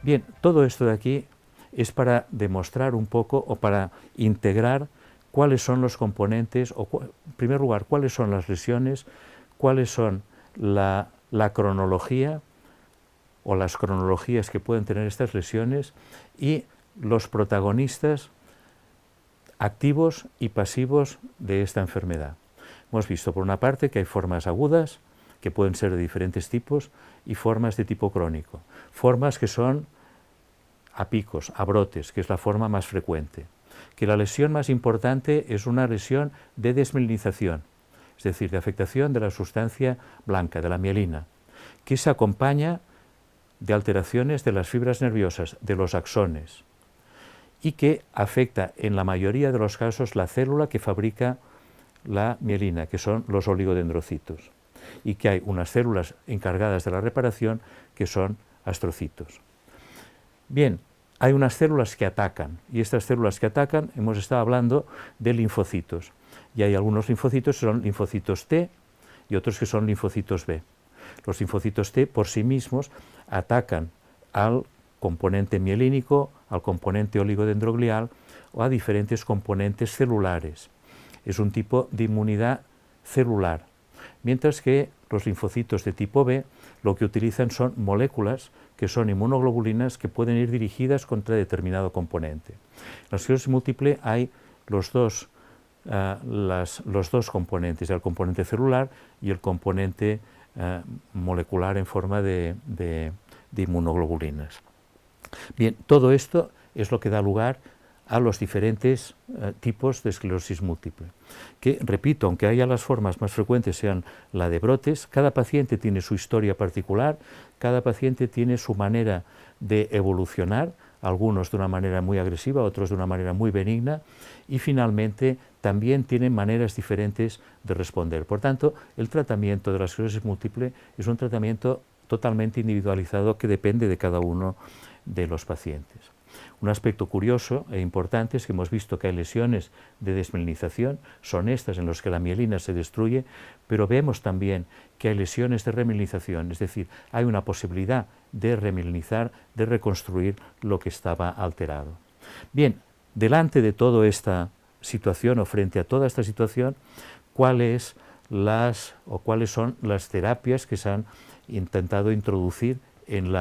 Bien, todo esto de aquí es para demostrar un poco o para integrar cuáles son los componentes, en primer lugar, cuáles son las lesiones, cuáles son la cronología o las cronologías que pueden tener estas lesiones y los protagonistas activos y pasivos de esta enfermedad. Hemos visto por una parte que hay formas agudas, que pueden ser de diferentes tipos, y formas de tipo crónico. Formas que son a picos, a brotes, que es la forma más frecuente. Que la lesión más importante es una lesión de desmielinización, es decir, de afectación de la sustancia blanca, de la mielina, que se acompaña de alteraciones de las fibras nerviosas, de los axones, y que afecta en la mayoría de los casos la célula que fabrica la mielina, que son los oligodendrocitos, y que hay unas células encargadas de la reparación que son astrocitos. Bien, hay unas células que atacan, y estas células que atacan, hemos estado hablando de linfocitos, y hay algunos linfocitos que son linfocitos T y otros que son linfocitos B. Los linfocitos T por sí mismos atacan al componente mielínico, al componente oligodendroglial o a diferentes componentes celulares. Es un tipo de inmunidad celular, mientras que los linfocitos de tipo B lo que utilizan son moléculas que son inmunoglobulinas que pueden ir dirigidas contra determinado componente. En la esclerosis múltiple hay los dos componentes, el componente celular y el componente molecular en forma de inmunoglobulinas. Bien, todo esto es lo que da lugar a los diferentes tipos de esclerosis múltiple, que, repito, aunque haya las formas más frecuentes sean la de brotes, cada paciente tiene su historia particular, cada paciente tiene su manera de evolucionar, algunos de una manera muy agresiva, otros de una manera muy benigna, y finalmente también tienen maneras diferentes de responder. Por tanto, el tratamiento de la esclerosis múltiple es un tratamiento totalmente individualizado que depende de cada uno de los pacientes. Un aspecto curioso e importante es que hemos visto que hay lesiones de desmielinización, son estas en las que la mielina se destruye, pero vemos también que hay lesiones de remilinización, es decir, hay una posibilidad de remielinizar, de reconstruir lo que estaba alterado. Bien, delante de toda esta situación o frente a toda esta situación, ¿cuáles son las terapias que se han intentado introducir en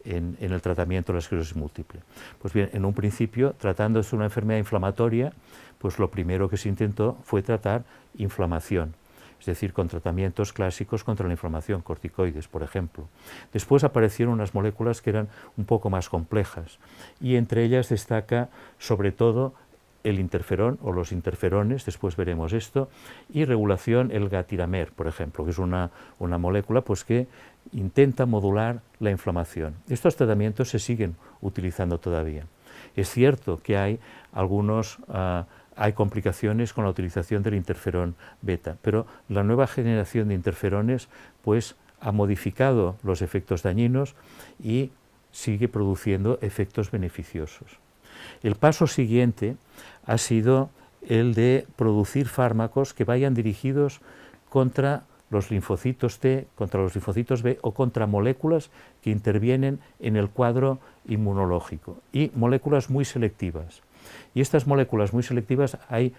el tratamiento de la esclerosis múltiple? Pues bien, en un principio, tratándose de una enfermedad inflamatoria, pues lo primero que se intentó fue tratar inflamación, es decir, con tratamientos clásicos contra la inflamación, corticoides, por ejemplo. Después aparecieron unas moléculas que eran un poco más complejas, y entre ellas destaca sobre todo el interferón o los interferones, después veremos esto, y regulación el gatiramer, por ejemplo, que es una molécula pues, que intenta modular la inflamación. Estos tratamientos se siguen utilizando todavía. Es cierto que hay hay complicaciones con la utilización del interferón beta, pero la nueva generación de interferones pues, ha modificado los efectos dañinos y sigue produciendo efectos beneficiosos. El paso siguiente ha sido el de producir fármacos que vayan dirigidos contra los linfocitos T, contra los linfocitos B o contra moléculas que intervienen en el cuadro inmunológico y moléculas muy selectivas. Y estas moléculas muy selectivas hay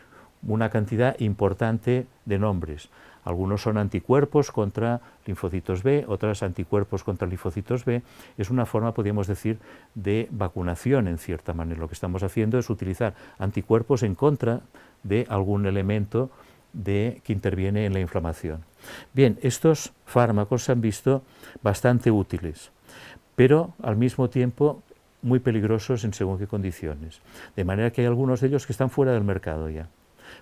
una cantidad importante de nombres. Algunos son anticuerpos contra linfocitos B, otras anticuerpos contra linfocitos B. Es una forma, podríamos decir, de vacunación en cierta manera. Lo que estamos haciendo es utilizar anticuerpos en contra de algún elemento que interviene en la inflamación. Bien, estos fármacos se han visto bastante útiles, pero al mismo tiempo muy peligrosos en según qué condiciones. De manera que hay algunos de ellos que están fuera del mercado ya.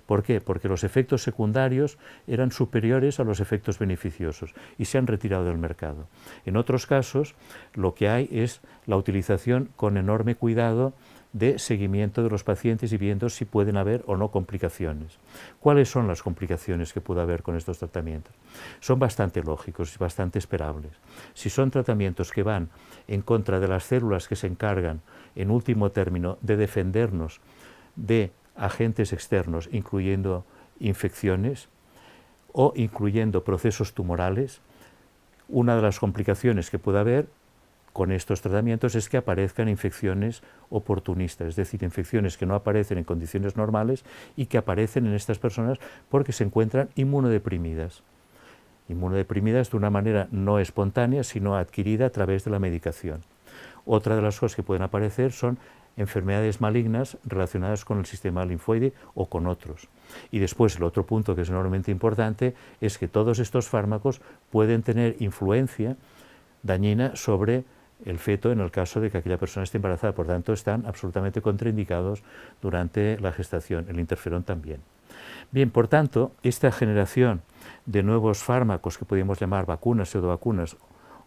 ¿Por qué? Porque los efectos secundarios eran superiores a los efectos beneficiosos y se han retirado del mercado. En otros casos, lo que hay es la utilización con enorme cuidado de seguimiento de los pacientes y viendo si pueden haber o no complicaciones. ¿Cuáles son las complicaciones que puede haber con estos tratamientos? Son bastante lógicos y bastante esperables. Si son tratamientos que van en contra de las células que se encargan, en último término, de defendernos de agentes externos, incluyendo infecciones o incluyendo procesos tumorales, una de las complicaciones que puede haber con estos tratamientos es que aparezcan infecciones oportunistas, es decir, infecciones que no aparecen en condiciones normales y que aparecen en estas personas porque se encuentran inmunodeprimidas. Inmunodeprimidas de una manera no espontánea, sino adquirida a través de la medicación. Otra de las cosas que pueden aparecer son enfermedades malignas relacionadas con el sistema linfoide o con otros. Y después el otro punto que es enormemente importante es que todos estos fármacos pueden tener influencia dañina sobre el feto en el caso de que aquella persona esté embarazada, por tanto están absolutamente contraindicados durante la gestación, el interferón también. Bien, por tanto, esta generación de nuevos fármacos que podríamos llamar vacunas, pseudovacunas,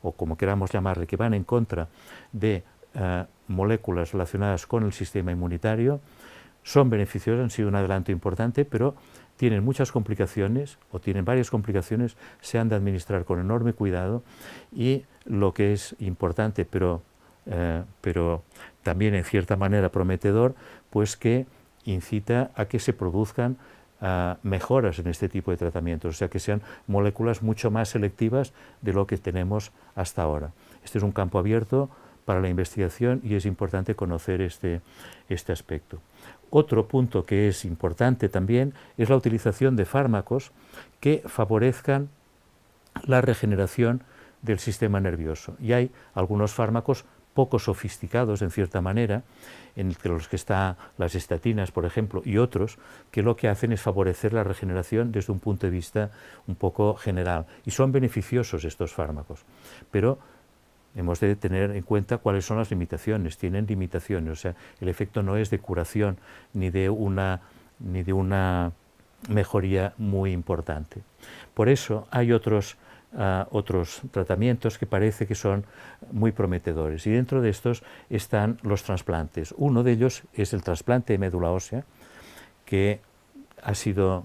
o como queramos llamarle, que van en contra de moléculas relacionadas con el sistema inmunitario, son beneficiosas, han sido un adelanto importante, pero tienen muchas complicaciones, o tienen varias complicaciones, se han de administrar con enorme cuidado, y lo que es importante, pero también en cierta manera prometedor, pues que incita a que se produzcan mejoras en este tipo de tratamientos, o sea, que sean moléculas mucho más selectivas de lo que tenemos hasta ahora. Este es un campo abierto para la investigación y es importante conocer este aspecto. Otro punto que es importante también es la utilización de fármacos que favorezcan la regeneración del sistema nervioso. Y hay algunos fármacos poco sofisticados, en cierta manera, entre los que están las estatinas, por ejemplo, y otros, que lo que hacen es favorecer la regeneración desde un punto de vista un poco general. Y son beneficiosos estos fármacos, pero hemos de tener en cuenta cuáles son las limitaciones. Tienen limitaciones, o sea, el efecto no es de curación ni de una mejoría muy importante. Por eso hay otros tratamientos que parece que son muy prometedores, y dentro de estos están los trasplantes. Uno de ellos es el trasplante de médula ósea, que ha sido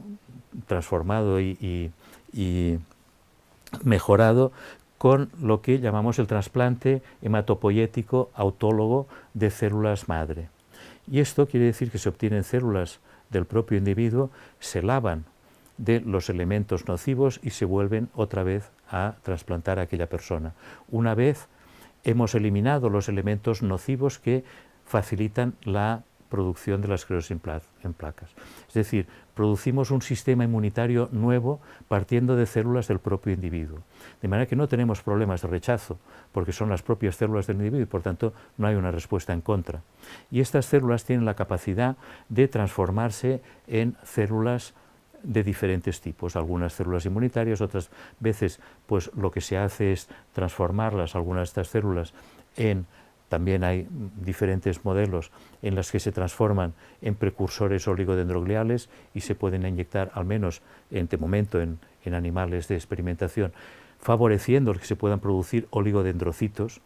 transformado y mejorado con lo que llamamos el trasplante hematopoyético autólogo de células madre. Y esto quiere decir que se obtienen células del propio individuo, se lavan de los elementos nocivos y se vuelven otra vez a trasplantar a aquella persona. Una vez hemos eliminado los elementos nocivos que facilitan la producción de la esclerosis en placas. Es decir, producimos un sistema inmunitario nuevo partiendo de células del propio individuo. De manera que no tenemos problemas de rechazo, porque son las propias células del individuo y por tanto no hay una respuesta en contra. Y estas células tienen la capacidad de transformarse en células de diferentes tipos, algunas células inmunitarias, otras veces pues lo que se hace es transformarlas, algunas de estas células, también hay diferentes modelos en las que se transforman en precursores oligodendrogliales y se pueden inyectar, al menos de momento en animales de experimentación, favoreciendo que se puedan producir oligodendrocitos,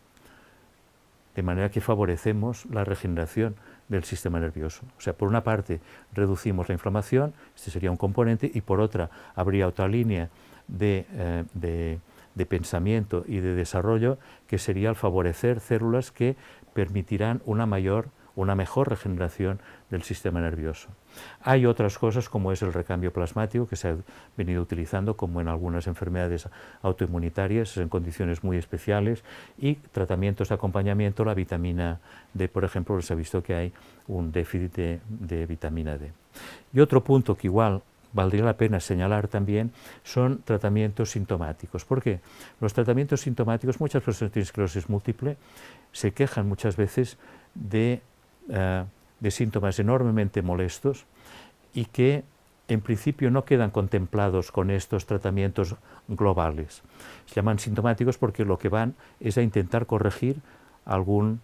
de manera que favorecemos la regeneración del sistema nervioso. O sea, por una parte reducimos la inflamación, este sería un componente, y por otra habría otra línea de pensamiento y de desarrollo, que sería el favorecer células que permitirán una mejor regeneración del sistema nervioso. Hay otras cosas como es el recambio plasmático, que se ha venido utilizando como en algunas enfermedades autoinmunitarias en condiciones muy especiales, y tratamientos de acompañamiento, la vitamina D, por ejemplo, se ha visto que hay un déficit de vitamina D. Y otro punto que igual valdría la pena señalar también son tratamientos sintomáticos. ¿Por qué? Los tratamientos sintomáticos, muchas personas que tienen esclerosis múltiple se quejan muchas veces de síntomas enormemente molestos y que en principio no quedan contemplados con estos tratamientos globales. Se llaman sintomáticos porque lo que van es a intentar corregir alguna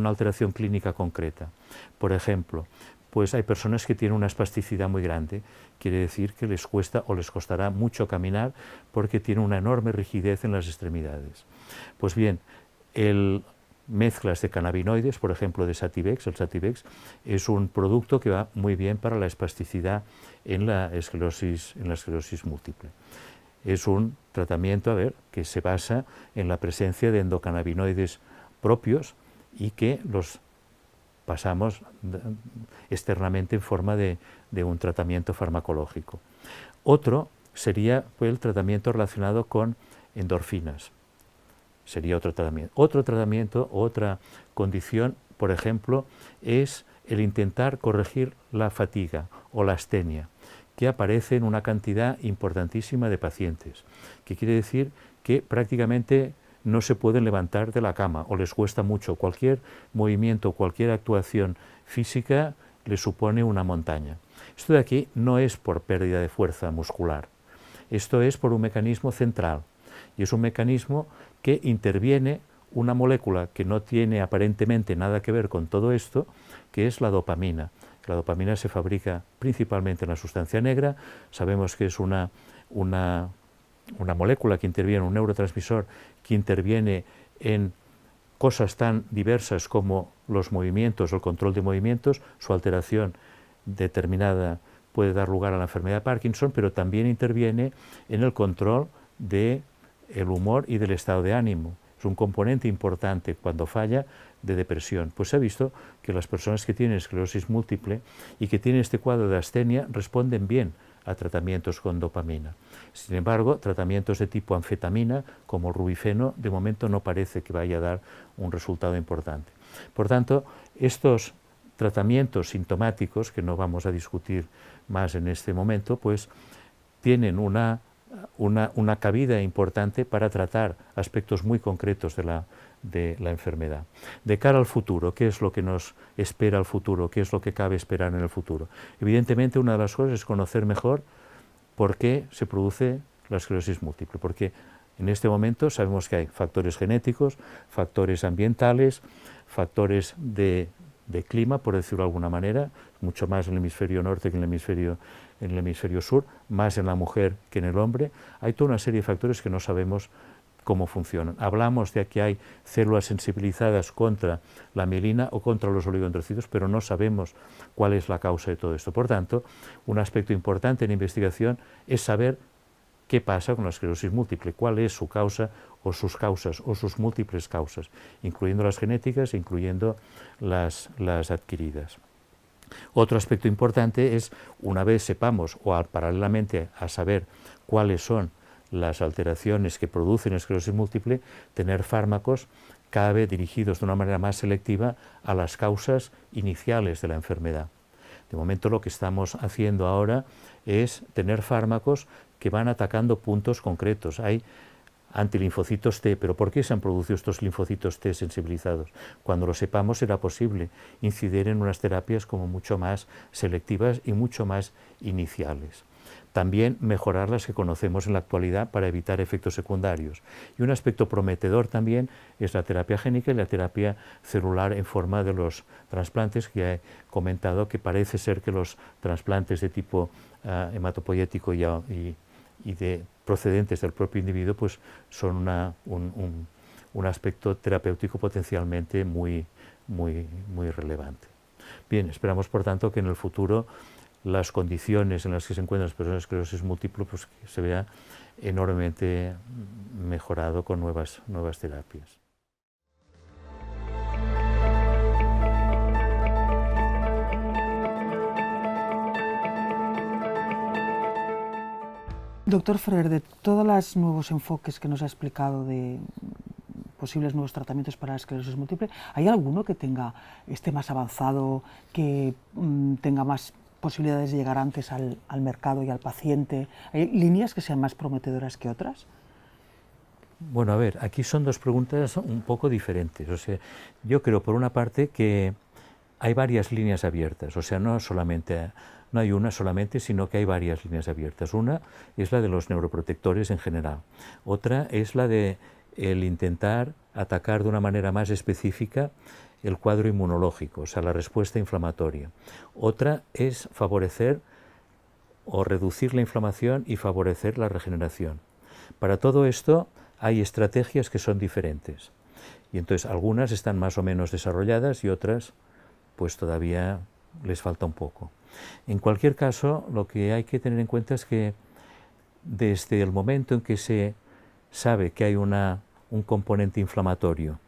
alteración clínica concreta. Por ejemplo, pues hay personas que tienen una espasticidad muy grande, quiere decir que les cuesta o les costará mucho caminar porque tienen una enorme rigidez en las extremidades. Pues bien, mezclas de cannabinoides, por ejemplo de Sativex, el Sativex es un producto que va muy bien para la espasticidad en la esclerosis múltiple. Es un tratamiento, que se basa en la presencia de endocannabinoides propios y que los pasamos externamente en forma de un tratamiento farmacológico. Otro sería el tratamiento relacionado con endorfinas. sería otro tratamiento. Otro tratamiento, otra condición, por ejemplo, es el intentar corregir la fatiga o la astenia, que aparece en una cantidad importantísima de pacientes, que quiere decir que prácticamente no se pueden levantar de la cama o les cuesta mucho. Cualquier movimiento, cualquier actuación física les supone una montaña. Esto de aquí no es por pérdida de fuerza muscular, esto es por un mecanismo central, y es un mecanismo que interviene una molécula que no tiene aparentemente nada que ver con todo esto, que es la dopamina. La dopamina se fabrica principalmente en la sustancia negra, sabemos que es una molécula que interviene, un neurotransmisor que interviene en cosas tan diversas como los movimientos o el control de movimientos. Su alteración determinada puede dar lugar a la enfermedad de Parkinson, pero también interviene en el control del humor y del estado de ánimo. Es un componente importante cuando falla de depresión. Pues se ha visto que las personas que tienen esclerosis múltiple y que tienen este cuadro de astenia responden bien a tratamientos con dopamina. Sin embargo, tratamientos de tipo anfetamina, como el rubifeno, de momento no parece que vaya a dar un resultado importante. Por tanto, estos tratamientos sintomáticos, que no vamos a discutir más en este momento, pues tienen una cabida importante para tratar aspectos muy concretos de la enfermedad. De cara al futuro, ¿qué es lo que nos espera al futuro? ¿Qué es lo que cabe esperar en el futuro? Evidentemente, una de las cosas es conocer mejor por qué se produce la esclerosis múltiple, porque en este momento sabemos que hay factores genéticos, factores ambientales, factores de clima, por decirlo de alguna manera, mucho más en el hemisferio norte que en el hemisferio sur, más en la mujer que en el hombre. Hay toda una serie de factores que no sabemos cómo funcionan. Hablamos de que hay células sensibilizadas contra la mielina o contra los oligodendrocitos, pero no sabemos cuál es la causa de todo esto. Por tanto, un aspecto importante en la investigación es saber qué pasa con la esclerosis múltiple, cuál es su causa o sus causas o sus múltiples causas, incluyendo las genéticas, incluyendo las adquiridas. Otro aspecto importante es, una vez sepamos, o paralelamente a saber cuáles son las alteraciones que producen esclerosis múltiple, tener fármacos cada vez dirigidos de una manera más selectiva a las causas iniciales de la enfermedad. De momento lo que estamos haciendo ahora es tener fármacos que van atacando puntos concretos. Hay antilinfocitos T, pero ¿por qué se han producido estos linfocitos T sensibilizados? Cuando lo sepamos será posible incidir en unas terapias como mucho más selectivas y mucho más iniciales. También mejorar las que conocemos en la actualidad para evitar efectos secundarios. Y un aspecto prometedor también es la terapia génica y la terapia celular en forma de los trasplantes, que he comentado que parece ser que los trasplantes de tipo hematopoyético y de procedentes del propio individuo pues son un aspecto terapéutico potencialmente muy relevante. Bien, esperamos por tanto que en el futuro las condiciones en las que se encuentran las personas con esclerosis múltiple pues, que se vea enormemente mejorado con nuevas terapias. Doctor Ferrer, de todos los nuevos enfoques que nos ha explicado de posibles nuevos tratamientos para la esclerosis múltiple, ¿hay alguno que esté más avanzado, que tenga más posibilidades de llegar antes al mercado y al paciente? ¿Hay líneas que sean más prometedoras que otras? Bueno, a ver, aquí son dos preguntas un poco diferentes. O sea, yo creo, por una parte, que hay varias líneas abiertas. O sea, no hay una solamente, sino que hay varias líneas abiertas. Una es la de los neuroprotectores en general. Otra es la de el intentar atacar de una manera más específica el cuadro inmunológico, o sea, la respuesta inflamatoria. Otra es favorecer o reducir la inflamación y favorecer la regeneración. Para todo esto hay estrategias que son diferentes. Y entonces algunas están más o menos desarrolladas y otras pues todavía les falta un poco. En cualquier caso, lo que hay que tener en cuenta es que desde el momento en que se sabe que hay un componente inflamatorio,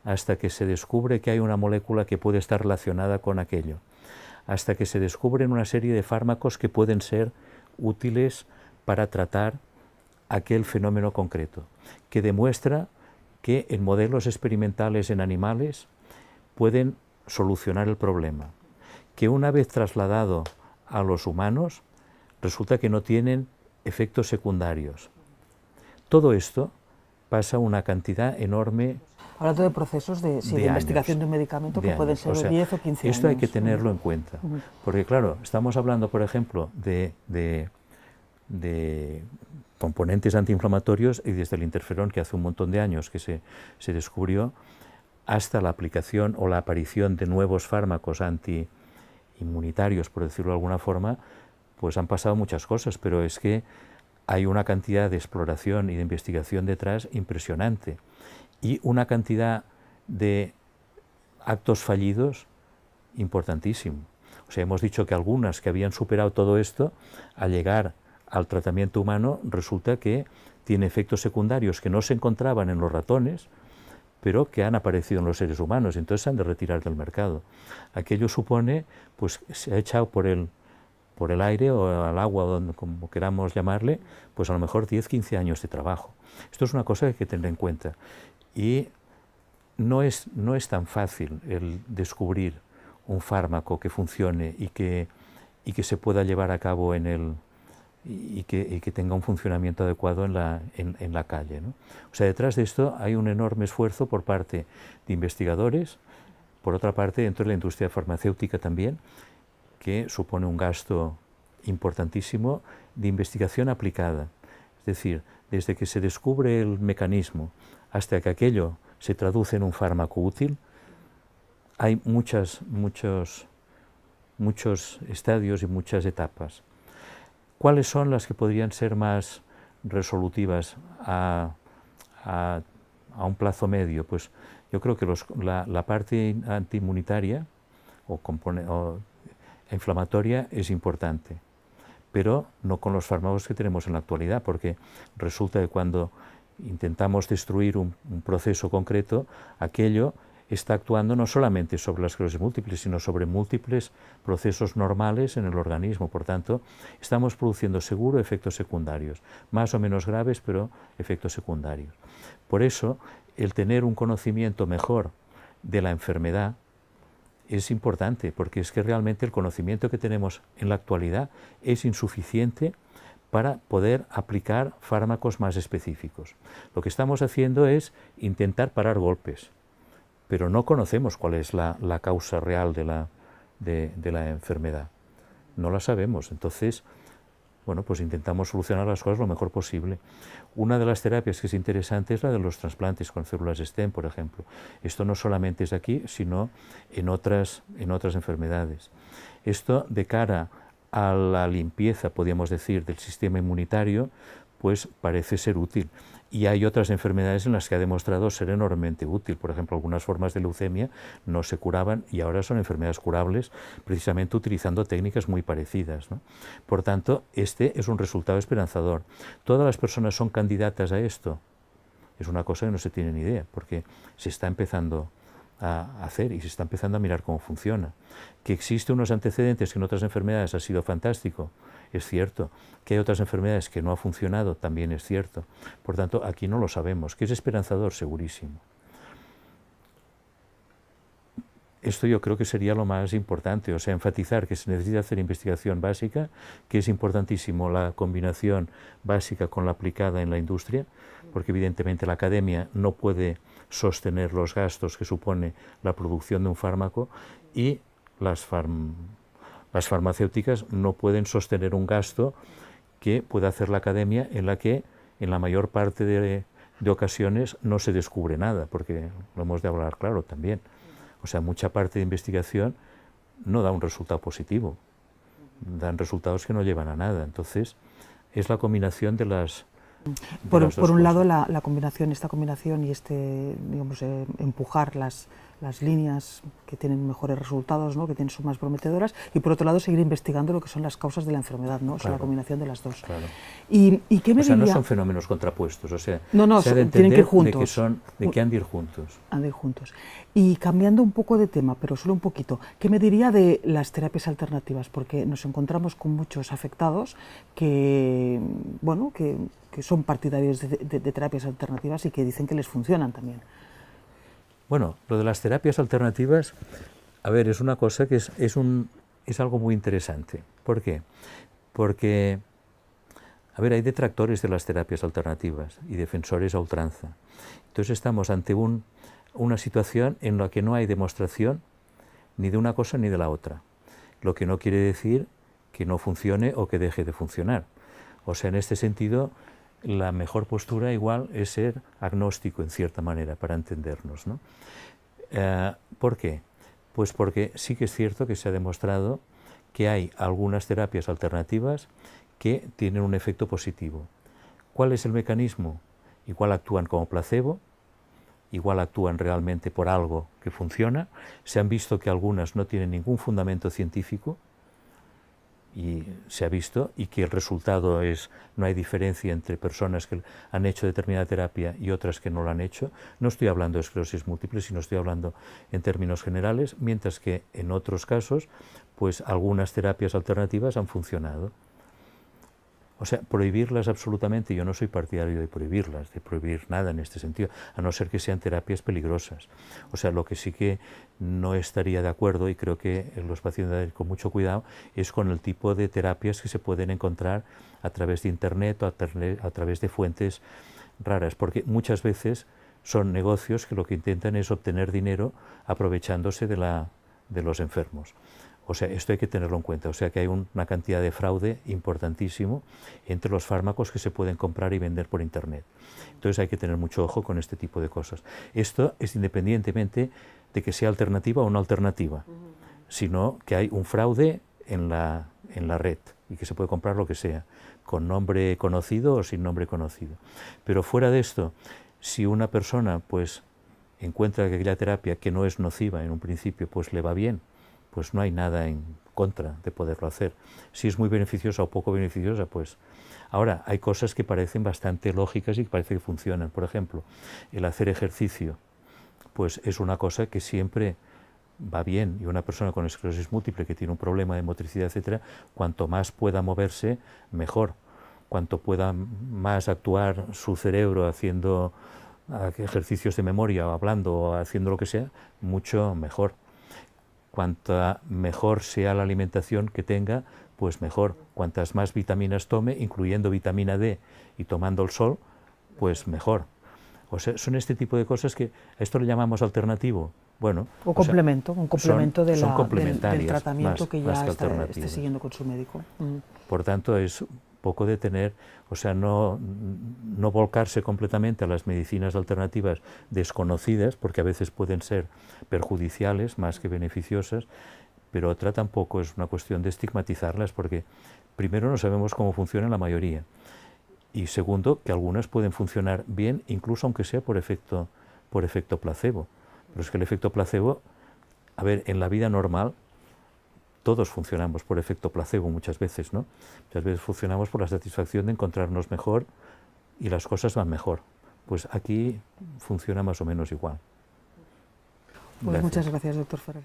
hasta que se descubre que hay una molécula que puede estar relacionada con aquello, hasta que se descubren una serie de fármacos que pueden ser útiles para tratar aquel fenómeno concreto, que demuestra que en modelos experimentales en animales pueden solucionar el problema, que una vez trasladado a los humanos resulta que no tienen efectos secundarios. Todo esto pasa una cantidad enorme. Hablando de procesos de investigación de un medicamento que pueden ser de 10 o 15 años. Esto hay que tenerlo en cuenta, porque claro, estamos hablando, por ejemplo, de componentes antiinflamatorios y desde el interferón, que hace un montón de años que se descubrió, hasta la aplicación o la aparición de nuevos fármacos antiinmunitarios, por decirlo de alguna forma, pues han pasado muchas cosas, pero es que hay una cantidad de exploración y de investigación detrás impresionante y una cantidad de actos fallidos importantísimo. O sea, hemos dicho que algunas que habían superado todo esto, al llegar al tratamiento humano, resulta que tiene efectos secundarios que no se encontraban en los ratones, pero que han aparecido en los seres humanos, entonces se han de retirar del mercado. Aquello supone, pues se ha echado por el aire o al agua, como queramos llamarle, pues a lo mejor 10, 15 años de trabajo. Esto es una cosa que hay que tener en cuenta. Y no es tan fácil el descubrir un fármaco que funcione y que se pueda llevar a cabo y que tenga un funcionamiento adecuado en la calle, ¿no? O sea, detrás de esto hay un enorme esfuerzo por parte de investigadores, por otra parte dentro de la industria farmacéutica también, que supone un gasto importantísimo de investigación aplicada. Es decir, desde que se descubre el mecanismo hasta que aquello se traduce en un fármaco útil, hay muchos estadios y muchas etapas. ¿Cuáles son las que podrían ser más resolutivas a un plazo medio? Pues yo creo que la parte antiinmunitaria o inflamatoria es importante, pero no con los fármacos que tenemos en la actualidad, porque resulta que cuando intentamos destruir un proceso concreto, aquello está actuando no solamente sobre la esclerosis múltiple, sino sobre múltiples procesos normales en el organismo. Por tanto, estamos produciendo seguro efectos secundarios, más o menos graves, pero efectos secundarios. Por eso, el tener un conocimiento mejor de la enfermedad es importante, porque es que realmente el conocimiento que tenemos en la actualidad es insuficiente para poder aplicar fármacos más específicos. Lo que estamos haciendo es intentar parar golpes, pero no conocemos cuál es la causa real de la enfermedad. No la sabemos, entonces, bueno, pues intentamos solucionar las cosas lo mejor posible. Una de las terapias que es interesante es la de los trasplantes con células stem, por ejemplo. Esto no solamente es aquí, sino en otras enfermedades. Esto, de cara a la limpieza, podríamos decir, del sistema inmunitario, pues parece ser útil. Y hay otras enfermedades en las que ha demostrado ser enormemente útil. Por ejemplo, algunas formas de leucemia no se curaban y ahora son enfermedades curables precisamente utilizando técnicas muy parecidas, ¿no? Por tanto, este es un resultado esperanzador. ¿Todas las personas son candidatas a esto? Es una cosa que no se tiene ni idea, porque se está empezando a hacer y se está empezando a mirar cómo funciona. Que existen unos antecedentes que en otras enfermedades ha sido fantástico, es cierto. Que hay otras enfermedades que no ha funcionado, también es cierto. Por tanto, aquí no lo sabemos. Que es esperanzador, segurísimo. Esto yo creo que sería lo más importante, o sea, enfatizar que se necesita hacer investigación básica, que es importantísimo la combinación básica con la aplicada en la industria, porque evidentemente la academia no puede sostener los gastos que supone la producción de un fármaco y las farmacéuticas no pueden sostener un gasto que puede hacer la academia, en la que en la mayor parte de ocasiones no se descubre nada, porque lo hemos de hablar claro también. O sea, mucha parte de investigación no da un resultado positivo, dan resultados que no llevan a nada. Entonces, es la combinación de las... Por un lado, esta combinación y digamos, empujar las líneas que tienen mejores resultados, ¿no? Que son más prometedoras, y por otro lado seguir investigando lo que son las causas de la enfermedad, ¿no? O sea, la combinación de las dos. Claro. ¿Y qué me diría? No son fenómenos contrapuestos, o sea, no, se ha de tienen que ir entender juntos. de que han de ir juntos. Han de ir juntos. Y cambiando un poco de tema, pero solo un poquito, ¿qué me diría de las terapias alternativas? Porque nos encontramos con muchos afectados que, bueno, que son partidarios de terapias alternativas y que dicen que les funcionan también. Bueno, lo de las terapias alternativas, a ver, es una cosa que es algo muy interesante. ¿Por qué? Porque, a ver, hay detractores de las terapias alternativas y defensores a ultranza. Entonces estamos ante una situación en la que no hay demostración ni de una cosa ni de la otra, lo que no quiere decir que no funcione o que deje de funcionar. O sea, en este sentido, la mejor postura igual es ser agnóstico en cierta manera para entendernos, ¿no? ¿Por qué? Pues porque sí que es cierto que se ha demostrado que hay algunas terapias alternativas que tienen un efecto positivo. ¿Cuál es el mecanismo? Igual actúan como placebo, igual actúan realmente por algo que funciona. Se han visto que algunas no tienen ningún fundamento científico, y se ha visto, y que el resultado es, no hay diferencia entre personas que han hecho determinada terapia y otras que no lo han hecho. No estoy hablando de esclerosis múltiple, sino estoy hablando en términos generales, mientras que en otros casos, pues algunas terapias alternativas han funcionado. O sea, prohibirlas absolutamente, yo no soy partidario de prohibirlas, de prohibir nada en este sentido, a no ser que sean terapias peligrosas. O sea, lo que sí que no estaría de acuerdo, y creo que los pacientes deben ir con mucho cuidado, es con el tipo de terapias que se pueden encontrar a través de Internet o a través de fuentes raras, porque muchas veces son negocios que lo que intentan es obtener dinero aprovechándose de los enfermos. O sea, esto hay que tenerlo en cuenta, o sea que hay una cantidad de fraude importantísimo entre los fármacos que se pueden comprar y vender por Internet. Entonces hay que tener mucho ojo con este tipo de cosas. Esto es independientemente de que sea alternativa o no alternativa, sino que hay un fraude en la red y que se puede comprar lo que sea, con nombre conocido o sin nombre conocido. Pero fuera de esto, si una persona pues encuentra que aquella terapia que no es nociva en un principio pues le va bien, pues no hay nada en contra de poderlo hacer. Si es muy beneficiosa o poco beneficiosa, pues... Ahora, hay cosas que parecen bastante lógicas y que parece que funcionan. Por ejemplo, el hacer ejercicio, pues es una cosa que siempre va bien, y una persona con esclerosis múltiple que tiene un problema de motricidad, etcétera, cuanto más pueda moverse, mejor. Cuanto pueda más actuar su cerebro haciendo ejercicios de memoria, o hablando, o haciendo lo que sea, mucho mejor. Cuanta mejor sea la alimentación que tenga, pues mejor. Cuantas más vitaminas tome, incluyendo vitamina D y tomando el sol, pues mejor. O sea, son este tipo de cosas que a esto le llamamos alternativo. Bueno, o complemento, un complemento son del tratamiento más, que ya esté siguiendo con su médico. Por tanto, es poco de tener, o sea, no volcarse completamente a las medicinas alternativas desconocidas, porque a veces pueden ser perjudiciales más que beneficiosas, pero otra tampoco es una cuestión de estigmatizarlas, porque primero no sabemos cómo funciona la mayoría, y segundo, que algunas pueden funcionar bien, incluso aunque sea por efecto placebo. Pero es que el efecto placebo, a ver, en la vida normal, todos funcionamos por efecto placebo muchas veces, ¿no? Muchas veces funcionamos por la satisfacción de encontrarnos mejor y las cosas van mejor. Pues aquí funciona más o menos igual. Pues muchas gracias, doctor Ferrer.